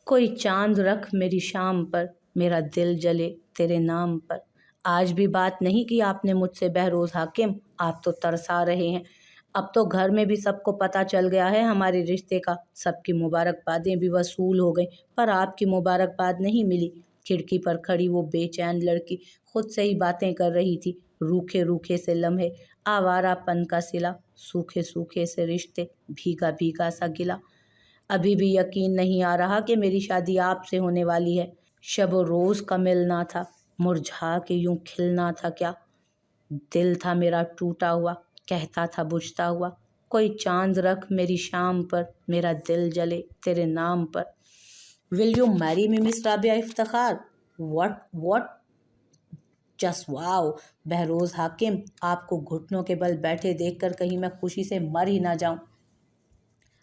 कोई चांद रख मेरी शाम पर, मेरा दिल जले तेरे नाम पर। आज भी बात नहीं की आपने मुझसे बहरोज हाकिम, आप तो तरसा रहे हैं। अब तो घर में भी सबको पता चल गया है हमारे रिश्ते का। सबकी मुबारकबादें भी वसूल हो गई, पर आपकी मुबारकबाद नहीं मिली। खिड़की पर खड़ी वो बेचैन लड़की खुद से ही बातें कर रही थी। रूखे रूखे से लम्हे, आवारापन का सिला, सूखे सूखे से रिश्ते, भीगा भीगा सा गिला। अभी भी यकीन नहीं आ रहा कि मेरी शादी आपसे होने वाली है। शब रोज़ का मिलना था, मुरझा के यूं खिलना था क्या। दिल था मेरा टूटा हुआ, कहता था बुझता हुआ। कोई चांद रख मेरी शाम पर, मेरा दिल जले तेरे नाम पर। Will you marry me miss Rabia Iftikhar? What just wow. Behroz हाकिम, आपको घुटनों के बल बैठे देखकर कहीं मैं खुशी से मर ही ना जाऊं।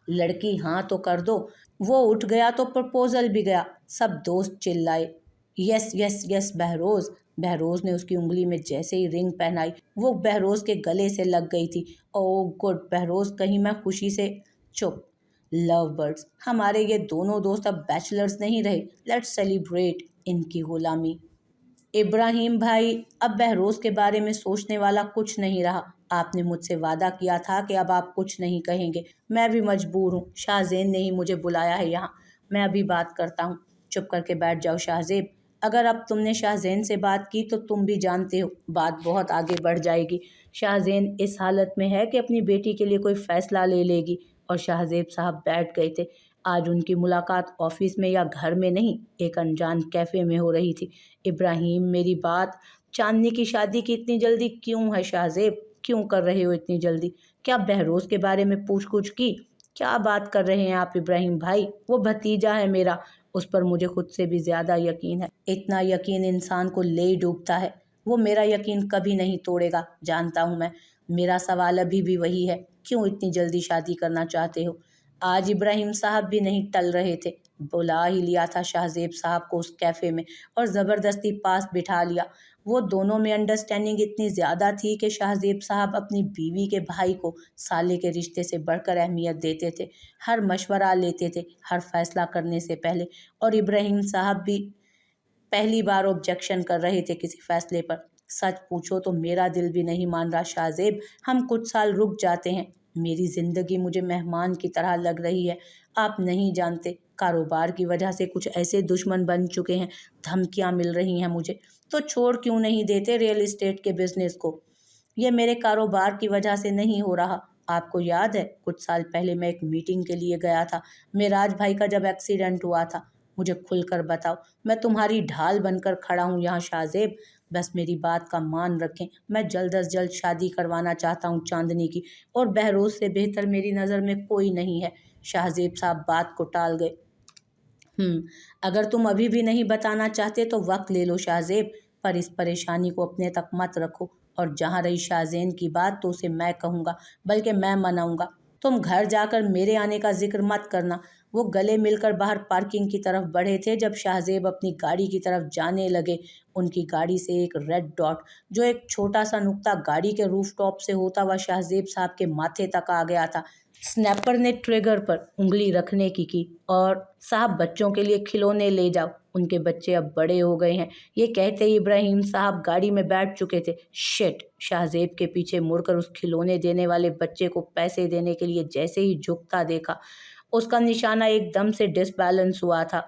लड़की हाँ तो कर दो। वो उठ गया तो प्रपोजल भी गया। सब दोस्त चिल्लाए, yes yes yes Behroz. Behroz ने उसकी उंगली में जैसे ही रिंग पहनाई, वो बहरोज के गले से लग गई थी। ओह गुड बहरोज, कहीं मैं खुशी से चुप। लव बर्ड्स, हमारे ये दोनों दोस्त अब बैचलर्स नहीं रहे। लेट्स सेलिब्रेट इनकी गुलामी। इब्राहिम भाई, अब बहरोज के बारे में सोचने वाला कुछ नहीं रहा। आपने मुझसे वादा किया था कि अब आप कुछ नहीं कहेंगे। मैं भी मजबूर हूँ, शाहजेन ने ही मुझे बुलाया है यहाँ। मैं अभी बात करता हूँ। चुप करके बैठ जाओ शाहजेब। अगर अब तुमने शाहजेन से बात की तो तुम भी जानते हो बात बहुत आगे बढ़ जाएगी। शाहजेन इस हालत में है कि अपनी बेटी के लिए कोई फैसला ले लेगी। और शाहजेब साहब बैठ गए थे। आज उनकी मुलाकात ऑफिस में या घर में नहीं, एक अनजान कैफ़े में हो रही थी। इब्राहिम, मेरी बात, चांदनी की शादी की इतनी जल्दी क्यों है शाहजेब? क्यों कर रहे हो इतनी जल्दी? क्या बहरोज के बारे में पूछ कुछ की? क्या बात कर रहे हैं आप इब्राहिम भाई? वो भतीजा है मेरा, उस पर मुझे खुद से भी ज़्यादा यकीन है। इतना यकीन इंसान को ले डूबता है। वो मेरा यकीन कभी नहीं तोड़ेगा, जानता हूँ मैं। मेरा सवाल अभी भी वही है, क्यों इतनी जल्दी शादी करना चाहते हो? आज इब्राहिम साहब भी नहीं टल रहे थे। बुला ही लिया था शाहजेब साहब को उस कैफ़े में और ज़बरदस्ती पास बिठा लिया। वो दोनों में अंडरस्टैंडिंग इतनी ज़्यादा थी कि शाहजेब साहब अपनी बीवी के भाई को साले के रिश्ते से बढ़कर अहमियत देते थे। हर मशवरा लेते थे, हर फैसला करने से पहले। और इब्राहिम साहब भी पहली बार ऑब्जेक्शन कर रहे थे किसी फैसले पर। सच पूछो तो मेरा दिल भी नहीं मान रहा शाहजेब। हम कुछ साल रुक जाते हैं। मेरी ज़िंदगी मुझे मेहमान की तरह लग रही है। आप नहीं जानते, कारोबार की वजह से कुछ ऐसे दुश्मन बन चुके हैं, धमकियां मिल रही हैं मुझे। तो छोड़ क्यों नहीं देते रियल एस्टेट के बिजनेस को? ये मेरे कारोबार की वजह से नहीं हो रहा। आपको याद है कुछ साल पहले मैं एक मीटिंग के लिए गया था, मेराज भाई का जब एक्सीडेंट हुआ था। मुझे खुलकर बताओ, मैं तुम्हारी ढाल बनकर खड़ा हूँ यहाँ शाहजेब। बस मेरी बात का मान रखें। मैं जल्द अज जल्द शादी करवाना चाहता हूँ चांदनी की, और बहरोज से बेहतर मेरी नज़र में कोई नहीं है। शाहजेब साहब बात को टाल गए। अगर तुम अभी भी नहीं बताना चाहते तो वक्त ले लो शाहजेब, पर इस परेशानी को अपने तक मत रखो। और जहाँ रही शाहजेन की बात, तो उसे मैं कहूँगा, बल्कि मैं मनाऊंगा। तुम घर जाकर मेरे आने का जिक्र मत करना। वो गले मिलकर बाहर पार्किंग की तरफ बढ़े थे जब शाहजेब अपनी गाड़ी की तरफ जाने लगे। उनकी गाड़ी से एक रेड डॉट, जो एक छोटा सा नुक्ता गाड़ी के रूफटॉप से होता हुआ शाहजेब साहब के माथे तक आ गया था। स्नैपर ने ट्रिगर पर उंगली रखने की और साहब बच्चों के लिए खिलौने ले जाओ, उनके बच्चे अब बड़े हो गए हैं। ये कहते ही इब्राहिम साहब गाड़ी में बैठ चुके थे। शिट। शाहजेब के पीछे मुड़कर उस खिलौने देने वाले बच्चे को पैसे देने के लिए जैसे ही झुकता देखा, उसका निशाना एकदम से डिसबैलेंस हुआ था।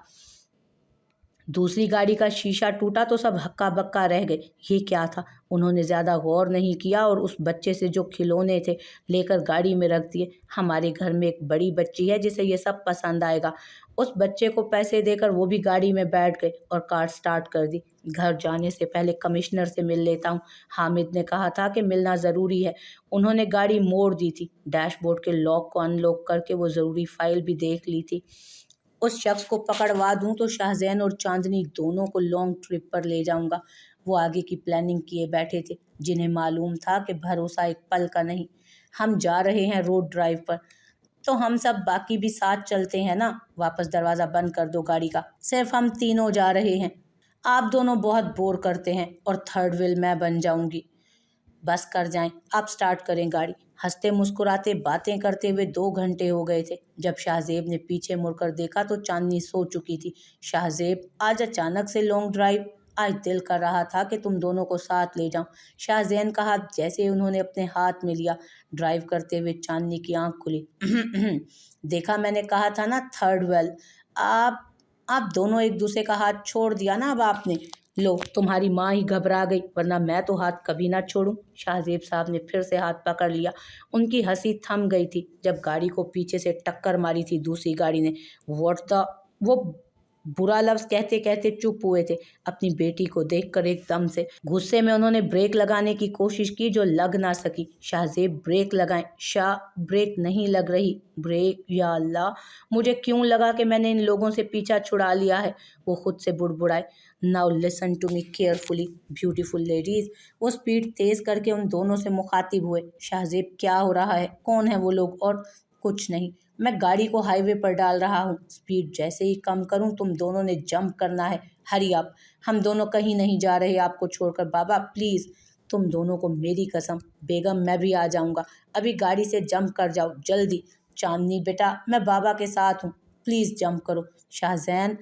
दूसरी गाड़ी का शीशा टूटा तो सब हक्का बक्का रह गए। ये क्या था? उन्होंने ज़्यादा गौर नहीं किया और उस बच्चे से जो खिलौने थे लेकर गाड़ी में रख दिए। हमारे घर में एक बड़ी बच्ची है जिसे ये सब पसंद आएगा। उस बच्चे को पैसे देकर वो भी गाड़ी में बैठ गए और कार स्टार्ट कर दी। घर जाने से पहले कमिश्नर से मिल लेता हूँ, हामिद ने कहा था कि मिलना ज़रूरी है। उन्होंने गाड़ी मोड़ दी थी। डैशबोर्ड के लॉक को अनलॉक करके वो ज़रूरी फाइल भी देख ली थी। उस शख्स को पकड़वा दूं तो शाहजैन और चांदनी दोनों को लॉन्ग ट्रिप पर ले जाऊंगा। वो आगे की प्लानिंग किए बैठे थे, जिन्हें मालूम था कि भरोसा एक पल का नहीं। हम जा रहे हैं रोड ड्राइव पर, तो हम सब बाकी भी साथ चलते हैं ना। वापस दरवाज़ा बंद कर दो गाड़ी का, सिर्फ हम तीनों जा रहे हैं। आप दोनों बहुत बोर करते हैं और थर्ड व्हील मैं बन जाऊंगी। बस कर जाएं, आप स्टार्ट करें गाड़ी। ہنستے مسکراتے باتیں کرتے ہوئے 2 گھنٹے ہو گئے تھے۔ جب شاہزیب نے پیچھے مڑ کر دیکھا تو چاندنی سو چکی تھی۔ شاہزیب آج اچانک سے لانگ ڈرائیو؟ آج دل کر رہا تھا کہ تم دونوں کو ساتھ لے جاؤں، شاہزین کا ہاتھ جیسے انہوں نے اپنے ہاتھ میں لیا۔ ڈرائیو کرتے ہوئے چاندنی کی آنکھ کھلی۔ دیکھا، میں نے کہا تھا نا، تھرڈ ویل۔ آپ دونوں ایک دوسرے کا ہاتھ چھوڑ دیا نا اب آپ نے۔ لو، تمہاری ماں ہی گھبرا گئی، ورنہ میں تو ہاتھ کبھی نہ چھوڑوں۔ شاہزیب صاحب نے پھر سے ہاتھ پکڑ لیا۔ ان کی ہنسی تھم گئی تھی جب گاڑی کو پیچھے سے ٹکر ماری تھی دوسری گاڑی نے۔ وہ برا لفظ کہتے کہتے چپ ہوئے تھے اپنی بیٹی کو دیکھ کر۔ ایک دم سے غصے میں انہوں نے بریک لگانے کی کوشش کی جو لگ نہ سکی۔ شاہزیب بریک لگائیں۔ بریک نہیں لگ رہی۔ بریک، یا اللہ، مجھے کیوں لگا کہ میں نے ان لوگوں سے پیچھا چھڑا لیا ہے۔ وہ خود سے بڑبڑائے۔ Now listen to me carefully, beautiful ladies۔ وہ سپیڈ تیز کر کے ان دونوں سے مخاطب ہوئے۔ شاہزیب، کیا ہو رہا ہے؟ کون ہے وہ لوگ؟ اور کچھ نہیں، میں گاڑی کو ہائی وے پر ڈال رہا ہوں۔ سپیڈ جیسے ہی کم کروں تم دونوں نے جمپ کرنا ہے۔ ہری اپ، ہم دونوں کہیں نہیں جا رہے آپ کو چھوڑ کر۔ بابا پلیز، تم دونوں کو میری قسم۔ بیگم، میں بھی آ جاؤں گا، ابھی گاڑی سے جمپ کر جاؤ جلدی۔ چاندنی بیٹا، میں بابا کے ساتھ ہوں، پلیز جمپ کرو۔ شاہزین،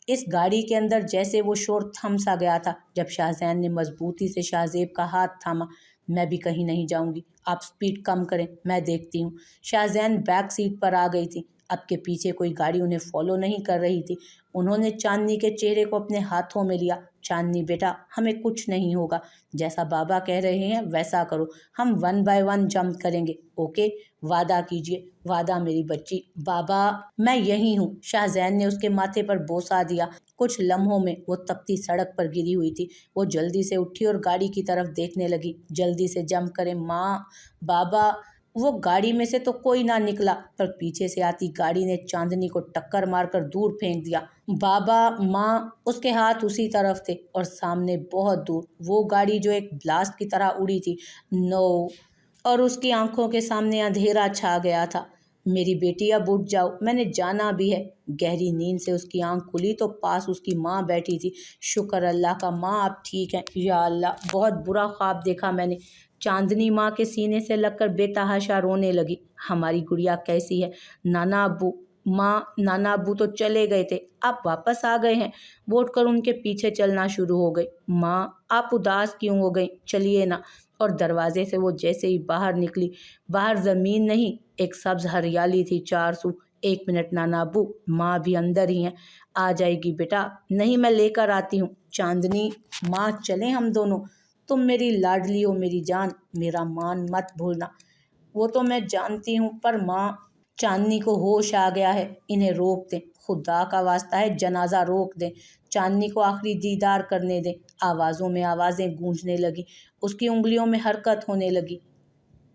اس گاڑی کے اندر جیسے وہ شور تھم سا گیا تھا جب شاہزین نے مضبوطی سے شاہزیب کا ہاتھ تھاما۔ میں بھی کہیں نہیں جاؤں گی، آپ سپیڈ کم کریں، میں دیکھتی ہوں۔ شاہزین بیک سیٹ پر آ گئی تھی۔ اب کے پیچھے کوئی گاڑی انہیں فالو نہیں کر رہی تھی۔ انہوں نے چاندنی کے چہرے کو اپنے ہاتھوں میں لیا۔ چاندنی بیٹا، ہمیں کچھ نہیں ہوگا، جیسا بابا کہہ رہے ہیں ویسا کرو، ہم 1 بائی 1 جمپ کریں گے، اوکے؟ وعدہ کیجئے، وعدہ میری بچی۔ بابا، میں یہی ہوں۔ شاہزین نے اس کے ماتھے پر بوسہ دیا۔ کچھ لمحوں میں وہ تپتی سڑک پر گری ہوئی تھی۔ وہ جلدی سے اٹھی اور گاڑی کی طرف دیکھنے لگی۔ جلدی سے جمپ کریں ماں، بابا۔ وہ گاڑی میں سے تو کوئی نہ نکلا، پر پیچھے سے آتی گاڑی نے چاندنی کو ٹکر مار کر دور پھینک دیا۔ بابا، ماں، اس کے ہاتھ اسی طرف تھے اور سامنے بہت دور وہ گاڑی جو ایک بلاسٹ کی طرح اڑی تھی۔ نو، اور اس کی آنکھوں کے سامنے اندھیرا چھا گیا تھا۔ میری بیٹی، اب اٹھ جاؤ، میں نے جانا بھی ہے۔ گہری نیند سے اس کی آنکھ کھلی تو پاس اس کی ماں بیٹھی تھی۔ شکر اللہ کا ماں آپ ٹھیک ہیں۔ یا اللہ، بہت برا خواب دیکھا میں نے۔ چاندنی ماں کے سینے سے لگ کر بے تحاشا رونے لگی۔ ہماری گڑیا کیسی ہے؟ نانا ابو، ماں، نانا ابو تو چلے گئے تھے، آپ واپس آ گئے ہیں۔ وہ اٹھ کر ان کے پیچھے چلنا شروع ہو گئی۔ ماں، آپ اداس کیوں ہو گئیں؟ چلیے نا۔ اور دروازے سے وہ جیسے ہی باہر نکلی، باہر زمین نہیں، ایک سبز ہریالی تھی چار سو۔ 1 منٹ نانا ابو، ماں بھی اندر ہی ہیں، آ جائے گی بیٹا۔ نہیں، میں لے کر آتی ہوں۔ چاندنی ماں، چلیں ہم دونوں۔ تم میری لاڈلی ہو میری جان، میرا مان مت بھولنا۔ وہ تو میں جانتی ہوں، پر ماں۔ چاندنی کو ہوش آ گیا ہے، انہیں روک دیں، خدا کا واسطہ ہے جنازہ روک دیں، چاندنی کو آخری دیدار کرنے دیں۔ آوازوں میں آوازیں گونجنے لگی، اس کی انگلیوں میں حرکت ہونے لگی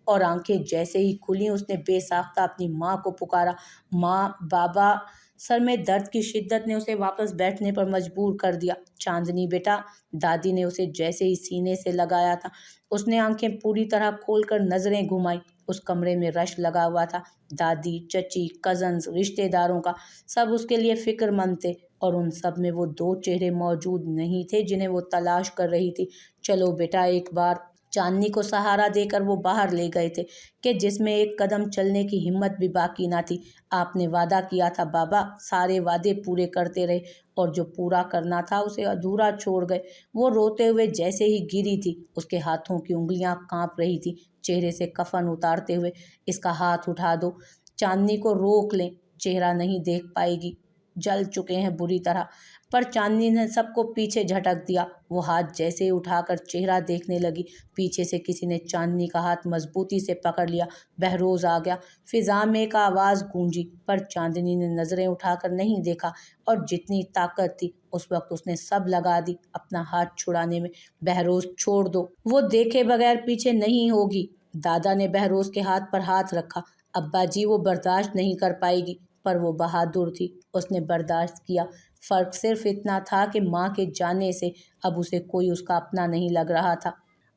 اور آنکھیں جیسے ہی کھلیں اس نے بے ساختہ اپنی ماں کو پکارا۔ ماں، بابا۔ سر میں درد کی شدت نے اسے واپس بیٹھنے پر مجبور کر دیا۔ چاندنی بیٹا، دادی نے اسے جیسے ہی سینے سے لگایا تھا اس نے آنکھیں پوری طرح کھول کر نظریں گھمائیں۔ اس کمرے میں رش لگا ہوا تھا، دادی، چچی، کزنز، رشتہ داروں کا، سب اس کے لیے فکر مند تھے، اور ان سب میں وہ 2 چہرے موجود نہیں تھے جنہیں وہ تلاش کر رہی تھی۔ چلو بیٹا ایک بار۔ چاندنی کو سہارا دے کر وہ باہر لے گئے تھے کہ جس میں ایک قدم چلنے کی ہمت بھی باقی نہ تھی۔ آپ نے وعدہ کیا تھا بابا، سارے وعدے پورے کرتے رہے اور جو پورا کرنا تھا اسے ادھورا چھوڑ گئے۔ وہ روتے ہوئے جیسے ہی گری تھی اس کے ہاتھوں کی انگلیاں کانپ رہی تھی۔ چہرے سے کفن اتارتے ہوئے، اس کا ہاتھ اٹھا دو، چاندنی کو روک لیں، چہرہ نہیں دیکھ پائے گی، جل چکے ہیں بری طرح۔ پر چاندنی نے سب کو پیچھے جھٹک دیا۔ وہ ہاتھ جیسے ہی اٹھا کر چہرہ دیکھنے لگی، پیچھے سے کسی نے چاندنی کا ہاتھ مضبوطی سے پکڑ لیا۔ بہروز آ گیا۔ فضا میں ایک آواز گونجی، پر چاندنی نے نظریں اٹھا کر نہیں دیکھا، اور جتنی طاقت تھی اس وقت اس نے سب لگا دی اپنا ہاتھ چھڑانے میں۔ بہروز چھوڑ دو، وہ دیکھے بغیر پیچھے نہیں ہوگی۔ دادا نے بہروز کے ہاتھ پر ہاتھ رکھا۔ ابا جی، وہ برداشت نہیں کر پائے گی۔ پر وہ بہادر تھی، اس نے برداشت کیا۔ فرق صرف اتنا تھا کہ ماں کے جانے سے اب اسے کوئی اس کا اپنا نہیں لگ رہا تھا۔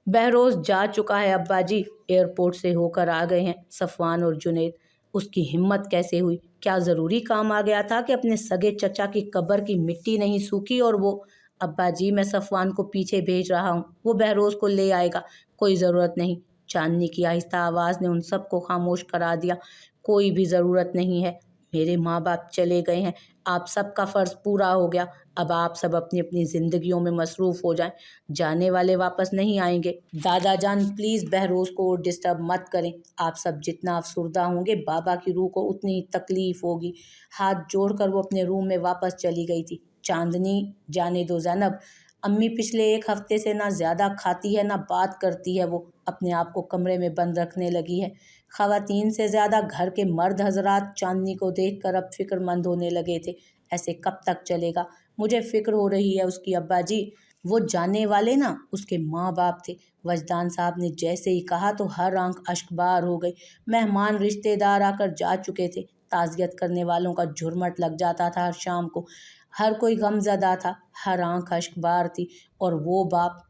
بہروز جا چکا ہے ابا جی، ایئرپورٹ سے ہو کر آ گئے ہیں صفوان اور جنید۔ اس کی ہمت کیسے ہوئی؟ کیا ضروری کام آ گیا تھا کہ اپنے سگے چچا کی قبر کی مٹی نہیں سوکھی اور وہ؟ ابا جی، میں صفوان کو پیچھے بھیج رہا ہوں، وہ بہروز کو لے آئے گا، کوئی ضرورت نہیں۔ चांदनी की आहिस्ता आवाज़ ने उन सबको खामोश करा दिया। कोई भी ज़रूरत नहीं है, मेरे माँ बाप चले गए हैं, आप सबका फ़र्ज़ पूरा हो गया, अब आप सब अपनी अपनी ज़िंदगियों में मसरूफ़ हो जाएं, जाने वाले वापस नहीं आएंगे। दादा जान प्लीज़ बहरोज़ को डिस्टर्ब मत करें, आप सब जितना अफसुर्दा होंगे बाबा की रूह को उतनी ही तकलीफ़ होगी। हाथ जोड़कर वो अपने रूम में वापस चली गई थी। चांदनी जाने दो ज़ैनब, अम्मी पिछले 1 हफ्ते से ना ज़्यादा खाती है ना बात करती है, वो अपने आप को कमरे में बंद रखने लगी है। ख़वातीन से ज़्यादा घर के मर्द हजरात चांदनी को देखकर अब फिक्रमंद होने लगे थे। ऐसे कब तक चलेगा? मुझे फ़िक्र हो रही है उसकी अब्बा जी। वो जाने वाले ना उसके माँ बाप थे। वजदान साहब ने जैसे ही कहा तो हर आंख अश्कबार हो गई। मेहमान रिश्तेदार आकर जा चुके थे। ताज़ियत करने वालों का झुरमट लग जाता था हर शाम को। हर कोई गमज़दा था, हर आंख अश्कबार थी। और वो बाप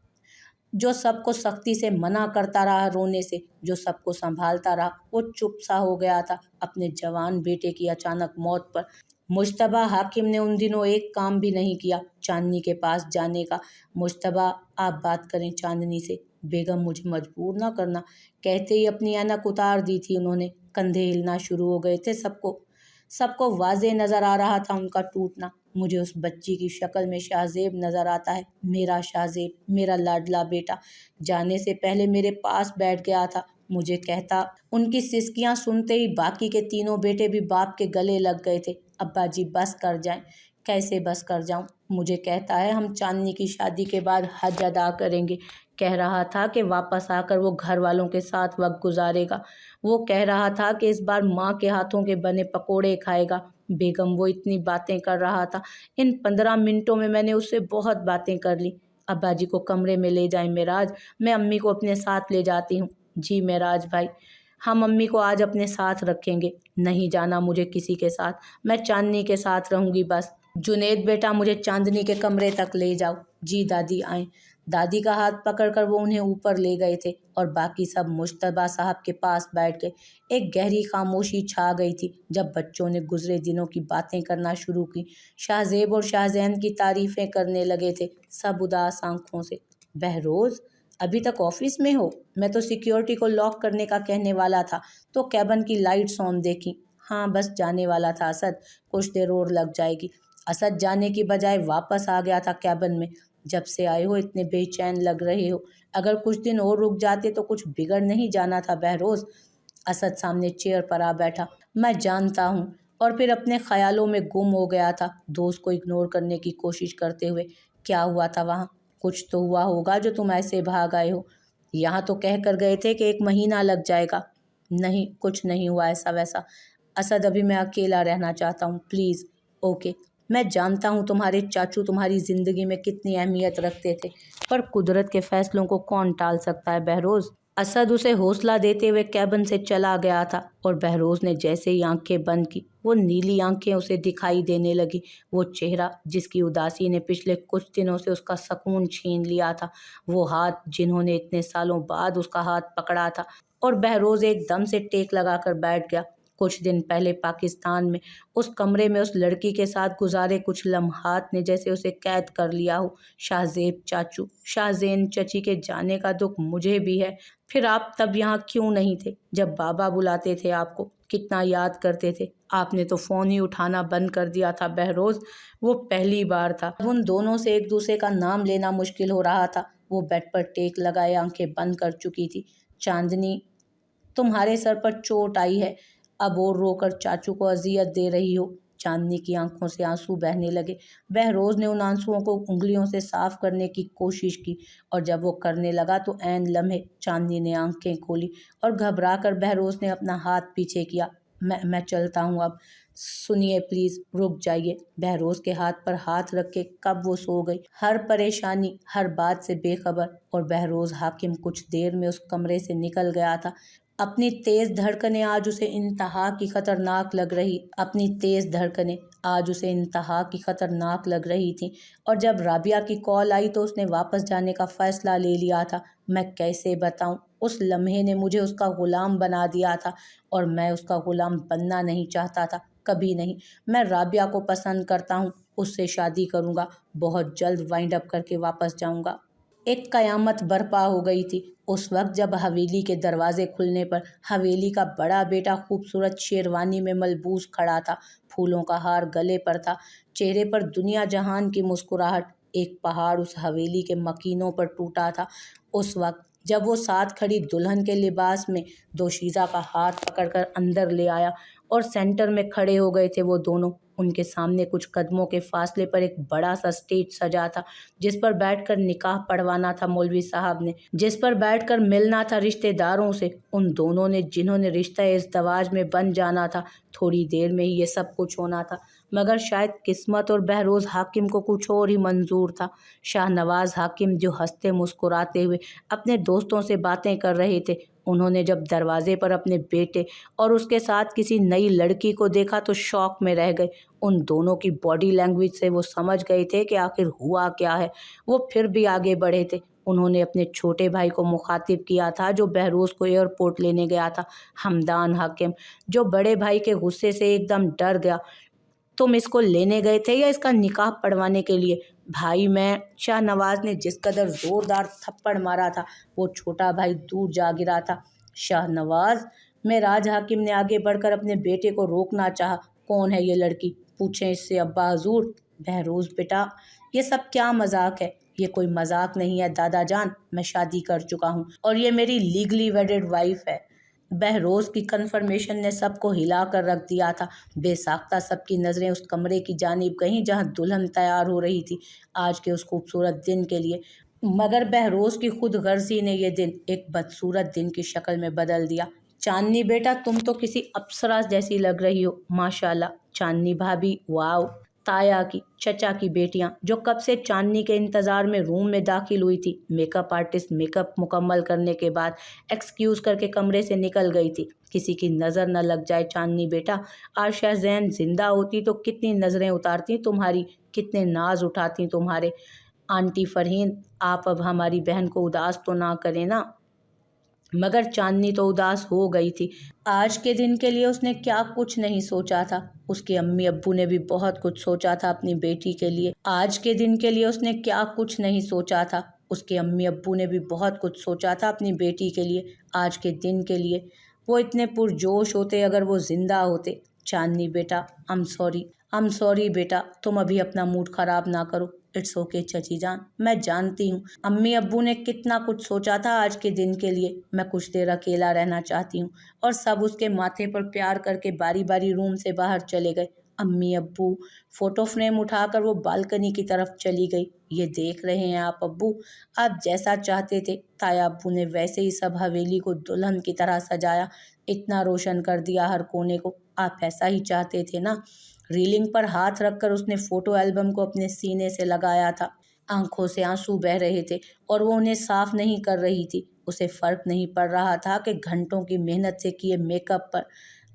जो सबको सख्ती से मना करता रहा रोने से, जो सबको संभालता रहा, वो चुप सा हो गया था अपने जवान बेटे की अचानक मौत पर। मुश्तबा हाकिम ने उन दिनों एक काम भी नहीं किया चांदनी के पास जाने का। मुश्तबा आप बात करें चांदनी से, बेगम मुझे मजबूर ना करना, कहते ही अपनी ऐनक उतार दी थी उन्होंने। कंधे हिलना शुरू हो गए थे सबको। सबको वाज़े नज़र आ रहा था उनका टूटना। मुझे उस बच्ची की शक्ल में शाहज़ेब नज़र आता है, मेरा शाहज़ेब, मेरा लाडला बेटा। जाने से पहले मेरे पास बैठ गया था, मुझे कहता। उनकी सिसकियां सुनते ही बाकी के तीनों बेटे भी बाप के गले लग गए थे। अब्बा जी बस कर जाएं। कैसे बस कर जाऊं? मुझे कहता है हम चांदनी की शादी के बाद हज अदा करेंगे। कह रहा था कि वापस आकर वो घर वालों के साथ वक्त गुजारेगा। वो कह रहा था कि इस बार माँ के हाथों के बने पकोड़े खाएगा। बेगम वो इतनी बातें कर रहा था। इन 15 मिनटों में मैंने उससे बहुत बातें कर ली। अब्बा जी को कमरे में ले जाएं मेराज, मैं अम्मी को अपने साथ ले जाती हूँ। जी मेराज भाई, हम अम्मी को आज अपने साथ रखेंगे। नहीं जाना मुझे किसी के साथ, मैं चांदनी के साथ रहूंगी बस। जुनेद बेटा मुझे चांदनी के कमरे तक ले जाओ। जी दादी आए। दादी का हाथ पकड़कर वो उन्हें ऊपर ले गए थे और बाकी सब मुश्तबा साहब के पास बैठ गए। एक गहरी खामोशी छा गई थी जब बच्चों ने गुजरे दिनों की बातें करना शुरू की। शाहजेब और शाहजैन की तारीफें करने लगे थे, सब उदास आंखों से। बहरोज अभी तक ऑफिस में हो? मैं तो सिक्योरिटी को लॉक करने का कहने वाला था तो कैबिन की लाइट्स ऑन देखी। हाँ बस जाने वाला था असद, कुछ देर और लग जाएगी। असद जाने की बजाय वापस आ गया था कैबिन में। जब से आए हो इतने बेचैन लग रहे हो, अगर कुछ दिन और रुक जाते तो कुछ बिगड़ नहीं जाना था बहरोज। असद सामने चेयर पर आ बैठा। मैं जानता हूँ। और फिर अपने ख्यालों में गुम हो गया था, दोस्त को इग्नोर करने की कोशिश करते हुए। क्या हुआ था वहाँ? कुछ तो हुआ होगा जो तुम ऐसे भाग आए हो। यहाँ तो कह कर गए थे कि 1 महीना लग जाएगा। नहीं, कुछ नहीं हुआ ऐसा वैसा। असद अभी मैं अकेला रहना चाहता हूँ प्लीज़। ओके, मैं जानता हूँ तुम्हारे चाचू तुम्हारी ज़िंदगी में कितनी अहमियत रखते थे, पर कुदरत के फैसलों को कौन टाल सकता है बहरोज़। असद उसे हौसला देते हुए कैबिन से चला गया था और बहरोज़ ने जैसे ही आंखें बंद की वो नीली आंखें उसे दिखाई देने लगी। वो चेहरा जिसकी उदासी ने पिछले कुछ दिनों से उसका सुकून छीन लिया था, वो हाथ जिन्होंने इतने सालों बाद उसका हाथ पकड़ा था। और बहरोज़ एकदम से टेक लगाकर बैठ गया। कुछ दिन पहले पाकिस्तान में उस कमरे में उस लड़की के साथ गुजारे कुछ लम्हात ने जैसे उसे कैद कर लिया हो। शाहजेब चाचू, शाहजेन चची के जाने का दुख मुझे भी है। फिर आप तब यहाँ क्यों नहीं थे जब बाबा बुलाते थे आपको? कितना याद करते थे। आपने तो फ़ोन ही उठाना बंद कर दिया था बहरोज़। वो पहली बार था उन दोनों से एक दूसरे का नाम लेना मुश्किल हो रहा था। वो बेड पर टेक लगाए आंखें बंद कर चुकी थी। चांदनी, तुम्हारे सर पर चोट आई है, अब और रोकर चाचू को अजियत दे रही हो। चांदनी की आंखों से आंसू बहने लगे। बहरोज ने उन आंसुओं को उंगलियों से साफ करने की कोशिश की और जब वो करने लगा तो ऐन लम्हे चांदनी ने आंखें खोली और घबरा कर बहरोज ने अपना हाथ पीछे किया। मैं चलता हूँ अब। सुनिए प्लीज, रुक जाइए। बहरोज के हाथ पर हाथ रख के कब वो सो गई, हर परेशानी हर बात से बेखबर। और बहरोज हाकिम कुछ देर में उस कमरे से निकल गया था। अपनी तेज धड़कनें आज उसे इंतहा की खतरनाक लग रही अपनी तेज धड़कनें आज उसे इंतहा की खतरनाक लग रही थी। और जब राबिया की कॉल आई तो उसने वापस जाने का फैसला ले लिया था। मैं कैसे बताऊं, उस लम्हे ने मुझे उसका गुलाम बना दिया था और मैं उसका गुलाम बनना नहीं चाहता था, कभी नहीं। मैं राबिया को पसंद करता हूँ, उससे शादी करूँगा, बहुत जल्द वाइंड अप करके वापस जाऊँगा। एक कयामत बर्पा हो गई थी। उस वक्त जब हवेली के दरवाजे खुलने पर हवेली का बड़ा बेटा खूबसूरत शेरवानी में मलबूस खड़ा था। फूलों का हार गले पर था, चेहरे पर दुनिया जहान की मुस्कुराहट। एक पहाड़ उस हवेली के मकीनों पर टूटा था। उस वक्त जब वो साथ खड़ी दुल्हन के लिबास में दोशीज़ा का हाथ पकड़कर अंदर ले आया और सेंटर में खड़े हो गए थे वो दोनों। उनके सामने कुछ कदमों के फासले पर एक बड़ा सा स्टेज सजा था, जिस पर बैठकर निकाह पढ़वाना था मौलवी साहब ने, जिस पर बैठकर मिलना था रिश्तेदारों से, उन दोनों ने जिन्होंने रिश्ता इज़्दवाज में बन जाना था। थोड़ी देर में ही ये सब कुछ होना था, मगर शायद किस्मत और बहरोज़ हाकिम को कुछ और ही मंजूर था। शाहनवाज हाकिम जो हंसते मुस्कुराते हुए अपने दोस्तों से बातें कर रहे थे, उन्होंने जब दरवाजे पर अपने बेटे और उसके साथ किसी नई लड़की को देखा तो शौक में रह गए। उन दोनों की बॉडी लैंग्वेज से वो समझ गए थे कि आखिर हुआ क्या है। वो फिर भी आगे बढ़े थे। उन्होंने अपने छोटे भाई को मुखातिब किया था जो बहरोज़ को एयरपोर्ट लेने गया था, हमदान हाकिम, जो बड़े भाई के गुस्से से एकदम डर गया। तुम इसको लेने गए थे या इसका निकाह पढ़वाने के लिए? भाई मैं, शाहनवाज ने जिस कदर जोरदार थप्पड़ मारा था वो छोटा भाई दूर जा गिरा था। शाहनवाज में राज हाकिम ने आगे बढ़कर अपने बेटे को रोकना चाहा। कौन है ये लड़की? पूछें इससे अब्बा हजूर। बहरोज बेटा, ये सब क्या मजाक है? ये कोई मजाक नहीं है दादा जान, मैं शादी कर चुका हूँ और ये मेरी लीगली वेडेड वाइफ है। बहरोज की कन्फर्मेशन ने सबको हिला कर रख दिया था। बेसाख्ता सबकी नज़रें उस कमरे की जानिब गईं जहां दुल्हन तैयार हो रही थी आज के उस खूबसूरत दिन के लिए। मगर बहरोज की खुद गर्जी ने यह दिन एक बदसूरत दिन की शक्ल में बदल दिया। चांदनी बेटा, तुम तो किसी अप्सरा जैसी लग रही हो माशाल्लाह। चांदनी भाभी, वाओ। ताया की, चचा की बेटियां जो कब से चांदनी के इंतज़ार में रूम में दाखिल हुई थी, मेकअप आर्टिस्ट मेकअप मुकम्मल करने के बाद एक्सक्यूज़ करके कमरे से निकल गई थी। किसी की नज़र न लग जाए चांदनी बेटा। आज शाहजैन जिंदा होती तो कितनी नज़रें उतारती तुम्हारी, कितने नाज उठाती तुम्हारे। आंटी फरहीन, आप अब हमारी बहन को उदास तो ना करें ना। मगर चांदनी तो उदास हो गई थी। आज के दिन के लिए उसने क्या कुछ नहीं सोचा था। उसके अम्मी अब्बू ने भी बहुत कुछ सोचा था अपनी बेटी के लिए। आज के दिन के लिए उसने क्या कुछ नहीं सोचा था। उसके अम्मी अब्बू ने भी बहुत कुछ सोचा था अपनी बेटी के लिए, आज के दिन के लिए। वो इतने पुरजोश होते अगर वो जिंदा होते। चांदनी बेटा, आई एम सॉरी बेटा, तुम अभी अपना मूड ख़राब ना करो। इट्स ओके चची जान, मैं जानती हूँ अम्मी अब्बू ने कितना कुछ सोचा था आज के दिन के लिए। मैं कुछ देर अकेला रहना चाहती हूँ। और सब उसके माथे पर प्यार करके बारी बारी रूम से बाहर चले गए। अम्मी अब्बू फोटो फ्रेम उठाकर वो बालकनी की तरफ चली गई। ये देख रहे हैं आप अब्बू, आप जैसा चाहते थे ताया अब्बू ने वैसे ही सब हवेली को दुल्हन की तरह सजाया, इतना रोशन कर दिया हर कोने को। आप ऐसा ही चाहते थे ना। रीलिंग पर हाथ रखकर उसने फोटो एल्बम को अपने सीने से लगाया था। आंखों से आंसू बह रहे थे और वो उन्हें साफ नहीं कर रही थी। उसे फर्क नहीं पड़ रहा था कि घंटों की मेहनत से किए मेकअप पर।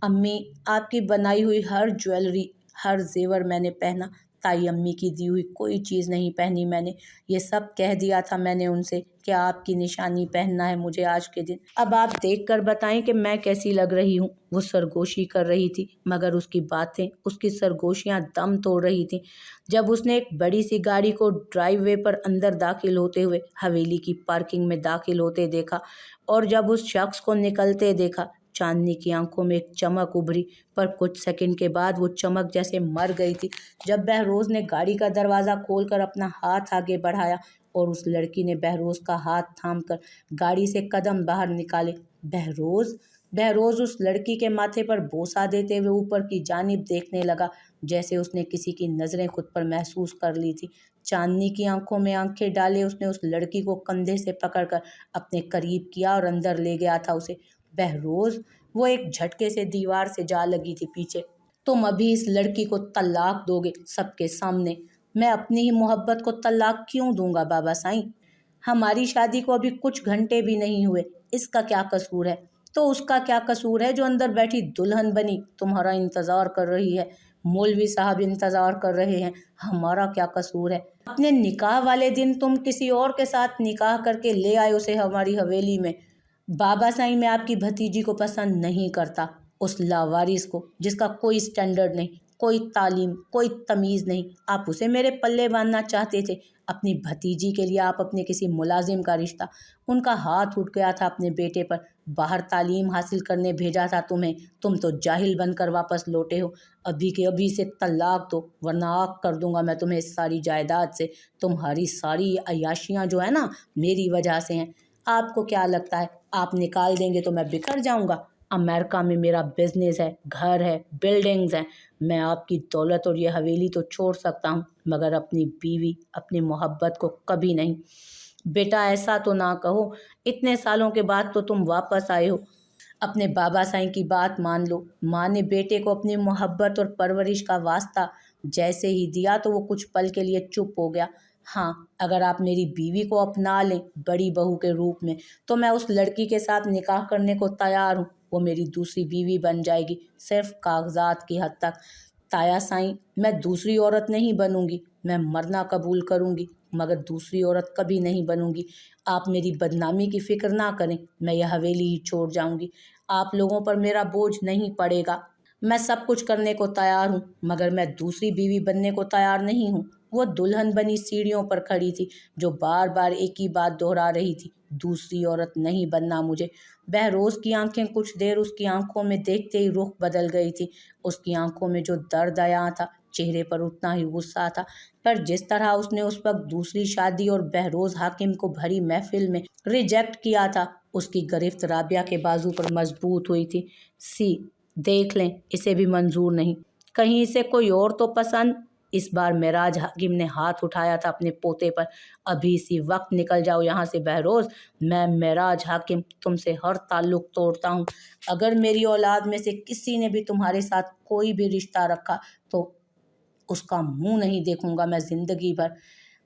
अम्मी, आपकी बनाई हुई हर ज्वेलरी, हर जेवर मैंने पहना, ताई अम्मी की दी हुई कोई चीज़ नहीं पहनी मैंने। ये सब कह दिया था मैंने उनसे कि आपकी निशानी पहनना है मुझे आज के दिन। अब आप देख कर बताएं कि मैं कैसी लग रही हूँ। वो सरगोशी कर रही थी, मगर उसकी बातें, उसकी सरगोशियाँ दम तोड़ रही थीं। जब उसने एक बड़ी सी गाड़ी को ड्राइववे पर अंदर दाखिल होते हुए हवेली की पार्किंग में दाखिल होते देखा और जब उस शख्स को निकलते देखा, चांदनी की आंखों में एक चमक उभरी, पर कुछ सेकंड के बाद वो चमक जैसे मर गई थी। जब बहरोज ने गाड़ी का दरवाज़ा खोलकर अपना हाथ आगे बढ़ाया और उस लड़की ने बहरोज का हाथ थामकर गाड़ी से कदम बाहर निकाले। बहरोज बहरोज उस लड़की के माथे पर बोसा देते हुए ऊपर की जानिब देखने लगा, जैसे उसने किसी की नज़रें खुद पर महसूस कर ली थी। चांदनी की आंखों में आंखें डाले उसने उस लड़की को कंधे से पकड़कर अपने करीब किया और अंदर ले गया था उसे। बहरोज, वो एक झटके से दीवार से जा लगी थी पीछे। तुम अभी इस लड़की को तलाक दोगे सबके सामने? मैं अपनी ही मोहब्बत को तलाक क्यों दूंगा बाबा साईं? हमारी शादी को अभी कुछ घंटे भी नहीं हुए, इसका क्या कसूर है? तो उसका क्या कसूर है जो अंदर बैठी दुल्हन बनी तुम्हारा इंतजार कर रही है, मौलवी साहब इंतजार कर रहे हैं, हमारा क्या कसूर है? अपने निकाह वाले दिन तुम किसी और के साथ निकाह करके ले आए उसे हमारी हवेली में। बाबा साईं, मैं आपकी भतीजी को पसंद नहीं करता, उस लावारिस को जिसका कोई स्टैंडर्ड नहीं। कोई तालीम, कोई तमीज़ नहीं। आप उसे मेरे पल्ले बांधना चाहते थे। अपनी भतीजी के लिए आप अपने किसी मुलाजिम का रिश्ता। उनका हाथ उठ गया था अपने बेटे पर। बाहर तालीम हासिल करने भेजा था तुम्हें, तुम तो जाहिल बनकर वापस लौटे हो। अभी के अभी से तलाक दो, वरना आग कर दूंगा मैं तुम्हें इस सारी जायदाद से। तुम्हारी सारी अय्याशियाँ जो है ना, मेरी वजह से हैं। आपको क्या लगता है आप निकाल देंगे तो मैं बिखर जाऊंगा? अमेरिका में मेरा बिजनेस है, घर है, बिल्डिंग्स हैं। मैं आपकी दौलत और ये हवेली तो छोड़ सकता हूँ, मगर अपनी बीवी, अपनी मोहब्बत को कभी नहीं। बेटा ऐसा तो ना कहो, इतने सालों के बाद तो तुम वापस आए हो। अपने बाबा साईं की बात मान लो। माँ ने बेटे को अपनी मोहब्बत और परवरिश का वास्ता जैसे ही दिया तो वो कुछ पल के लिए चुप हो गया। हाँ, अगर आप मेरी बीवी को अपना लें बड़ी बहू के रूप में, तो मैं उस लड़की के साथ निकाह करने को तैयार हूँ। वो मेरी दूसरी बीवी बन जाएगी, सिर्फ कागजात की हद तक। ताया साईं, मैं दूसरी औरत नहीं बनूंगी। मैं मरना कबूल करूंगी, मगर दूसरी औरत कभी नहीं बनूंगी। आप मेरी बदनामी की फिक्र ना करें, मैं यह हवेली ही छोड़ जाऊंगी। आप लोगों पर मेरा बोझ नहीं पड़ेगा। मैं सब कुछ करने को तैयार हूँ, मगर मैं दूसरी बीवी बनने को तैयार नहीं हूँ। वो दुल्हन बनी सीढ़ियों पर खड़ी थी, जो बार बार एक ही बात दोहरा रही थी, दूसरी औरत नहीं बनना मुझे। बहरोज़ की आंखें कुछ देर उसकी आंखों में देखते ही रुख बदल गई थी। उसकी आंखों में जो दर्द आया था, चेहरे पर उतना ही गुस्सा था। पर जिस तरह उसने उस वक्त दूसरी शादी और बहरोज़ हाकिम को भरी महफिल में रिजेक्ट किया था, उसकी गिरफ्त राबिया के बाजू पर मजबूत हुई थी। सी, देख लें, इसे भी मंजूर नहीं। कहीं इसे कोई और तो पसंद। इस बार मेराज हाकिम ने हाथ उठाया था अपने पोते पर। अभी इसी वक्त निकल जाओ यहाँ से बहरोज़। मैं मेराज हाकिम तुमसे हर ताल्लुक तोड़ता हूँ। अगर मेरी औलाद में से किसी ने भी तुम्हारे साथ कोई भी रिश्ता रखा तो उसका मुंह नहीं देखूंगा मैं जिंदगी भर।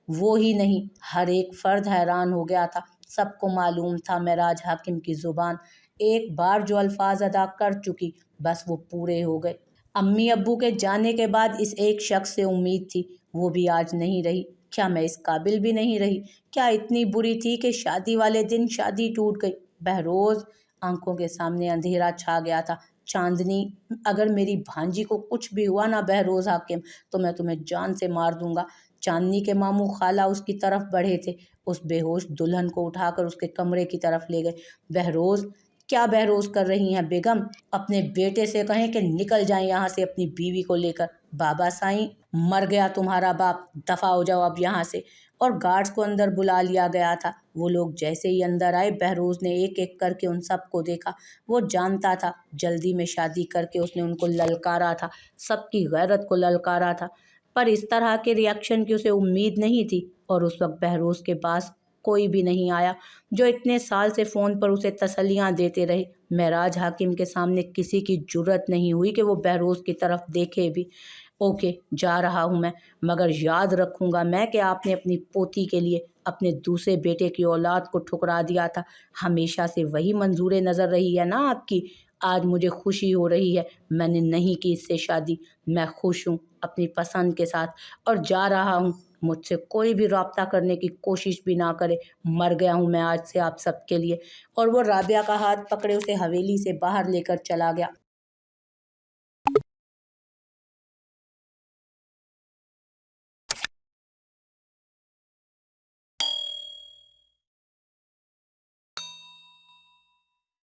वो ही नहीं, हर एक फर्द हैरान हो गया था। सबको मालूम था मेराज हाकिम की जुबान एक बार जो अल्फाज अदा कर चुकी, बस वो पूरे हो गए। अम्मी अब्बू के जाने के बाद इस एक शख्स से उम्मीद थी, वो भी आज नहीं रही। क्या मैं इस काबिल भी नहीं रही? क्या इतनी बुरी थी कि शादी वाले दिन शादी टूट गई? बहरोज़ आंखों के सामने अंधेरा छा गया था। चांदनी, अगर मेरी भांजी को कुछ भी हुआ ना बहरोज़ हाकिम, तो मैं तुम्हें जान से मार दूंगा। चांदनी के मामू खाला उसकी तरफ बढ़े थे। उस बेहोश दुल्हन को उठाकर उसके कमरे की तरफ ले गए। बहरोज़, क्या बहरोज़ कर रही हैं बेगम? अपने बेटे से कहें कि निकल जाएं यहाँ से अपनी बीवी को लेकर। बाबा साईं, मर गया तुम्हारा बाप, दफ़ा हो जाओ अब यहाँ से। और गार्ड्स को अंदर बुला लिया गया था। वो लोग जैसे ही अंदर आए, बहरोज़ ने एक एक करके उन सबको देखा। वो जानता था जल्दी में शादी करके उसने उनको ललकारा था, सबकी गैरत को ललकारा था। पर इस तरह के रिएक्शन की उसे उम्मीद नहीं थी। और उस वक्त बहरोज़ के पास कोई भी नहीं आया जो इतने साल से फ़ोन पर उसे तसल्लियाँ देते रहे। मेराज हाकिम के सामने किसी की जुर्रत नहीं हुई कि वो बहरोज़ की तरफ देखे भी। ओके, जा रहा हूँ मैं, मगर याद रखूँगा मैं कि आपने अपनी पोती के लिए अपने दूसरे बेटे की औलाद को ठुकरा दिया था। हमेशा से वही मंजूर नज़र रही है ना आपकी? आज मुझे खुशी हो रही है, मैंने नहीं की इससे शादी। मैं खुश हूँ अपनी पसंद के साथ और जा रहा हूँ। मुझसे कोई भी रब्ता करने की कोशिश भी ना करे। मर गया हूँ मैं आज से आप सबके लिए। और वो राबिया का हाथ पकड़े उसे हवेली से बाहर लेकर चला गया।